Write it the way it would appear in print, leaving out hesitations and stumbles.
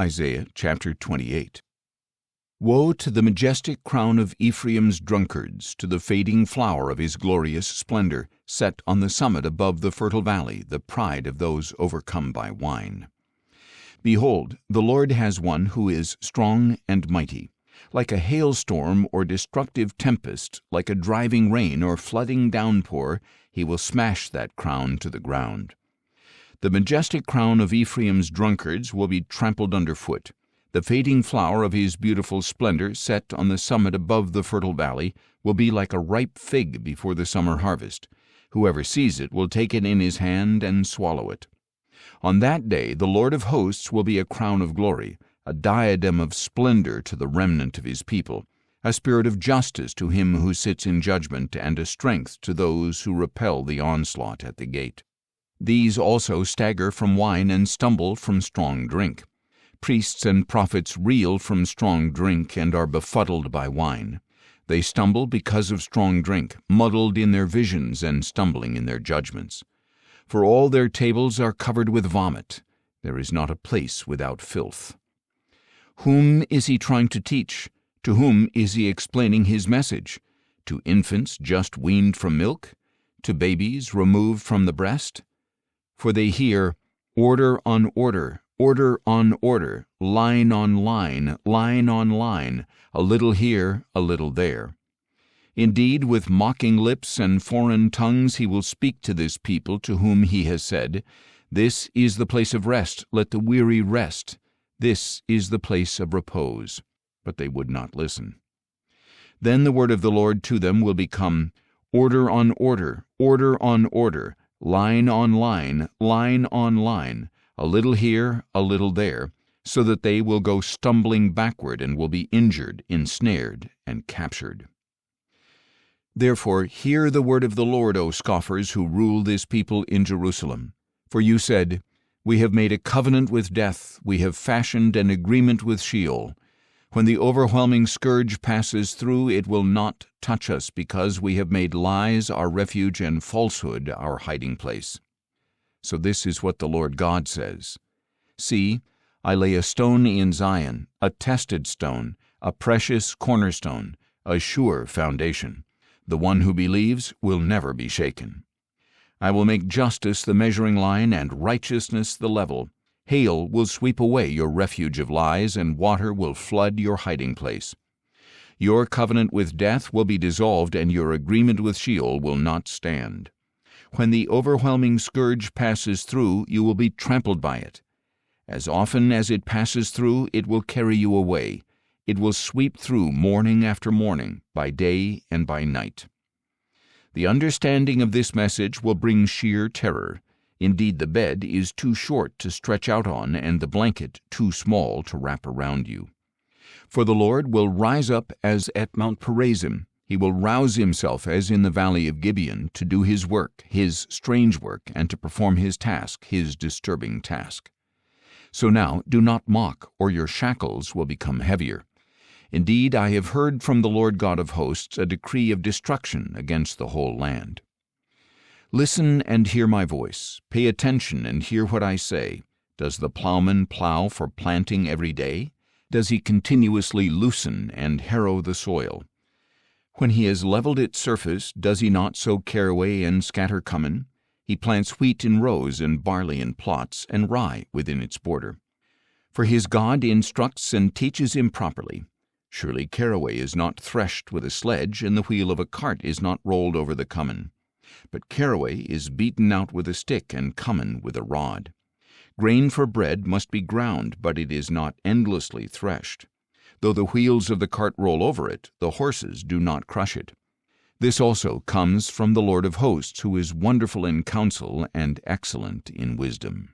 Isaiah chapter 28. Woe to the majestic crown of Ephraim's drunkards, to the fading flower of his glorious splendor, set on the summit above the fertile valley, the pride of those overcome by wine. Behold, the Lord has one who is strong and mighty. Like a hailstorm or destructive tempest, like a driving rain or flooding downpour, he will smash that crown to the ground. The majestic crown of Ephraim's drunkards will be trampled underfoot. The fading flower of his beautiful splendor, set on the summit above the fertile valley, will be like a ripe fig before the summer harvest. Whoever sees it will take it in his hand and swallow it. On that day the Lord of hosts will be a crown of glory, a diadem of splendor to the remnant of his people, a spirit of justice to him who sits in judgment, and a strength to those who repel the onslaught at the gate. These also stagger from wine and stumble from strong drink. Priests and prophets reel from strong drink and are befuddled by wine. They stumble because of strong drink, muddled in their visions and stumbling in their judgments. For all their tables are covered with vomit. There is not a place without filth. Whom is he trying to teach? To whom is he explaining his message? To infants just weaned from milk? To babies removed from the breast? For they hear, order on order, order on order, line on line, line on line, a little here, a little there. Indeed, with mocking lips and foreign tongues he will speak to this people to whom he has said, This is the place of rest, let the weary rest. This is the place of repose. But they would not listen. Then the word of the Lord to them will become, order on order, order on order, line on line, line on line, a little here, a little there, so that they will go stumbling backward and will be injured, ensnared, and captured. Therefore hear the word of the Lord, O scoffers who rule this people in Jerusalem. For you said, We have made a covenant with death, we have fashioned an agreement with Sheol. When the overwhelming scourge passes through, it will not touch us, because we have made lies our refuge and falsehood our hiding place. So this is what the Lord God says. See, I lay a stone in Zion, a tested stone, a precious cornerstone, a sure foundation. The one who believes will never be shaken. I will make justice the measuring line and righteousness the level. Hail will sweep away your refuge of lies, and water will flood your hiding place. Your covenant with death will be dissolved, and your agreement with Sheol will not stand. When the overwhelming scourge passes through, you will be trampled by it. As often as it passes through, it will carry you away. It will sweep through morning after morning, by day and by night. The understanding of this message will bring sheer terror. Indeed, the bed is too short to stretch out on, and the blanket too small to wrap around you. For the Lord will rise up as at Mount Perazim. He will rouse himself as in the valley of Gibeon, to do his work, his strange work, and to perform his task, his disturbing task. So now do not mock, or your shackles will become heavier. Indeed, I have heard from the Lord God of hosts a decree of destruction against the whole land. Listen and hear my voice. Pay attention and hear what I say. Does the plowman plow for planting every day? Does he continuously loosen and harrow the soil? When he has leveled its surface, does he not sow caraway and scatter cumin? He plants wheat in rows and barley in plots, and rye within its border. For his God instructs and teaches him properly. Surely caraway is not threshed with a sledge, and the wheel of a cart is not rolled over the cumin. But caraway is beaten out with a stick, and cumin with a rod. Grain for bread must be ground, but it is not endlessly threshed. Though the wheels of the cart roll over it, the horses do not crush it. This also comes from the Lord of hosts, who is wonderful in counsel and excellent in wisdom.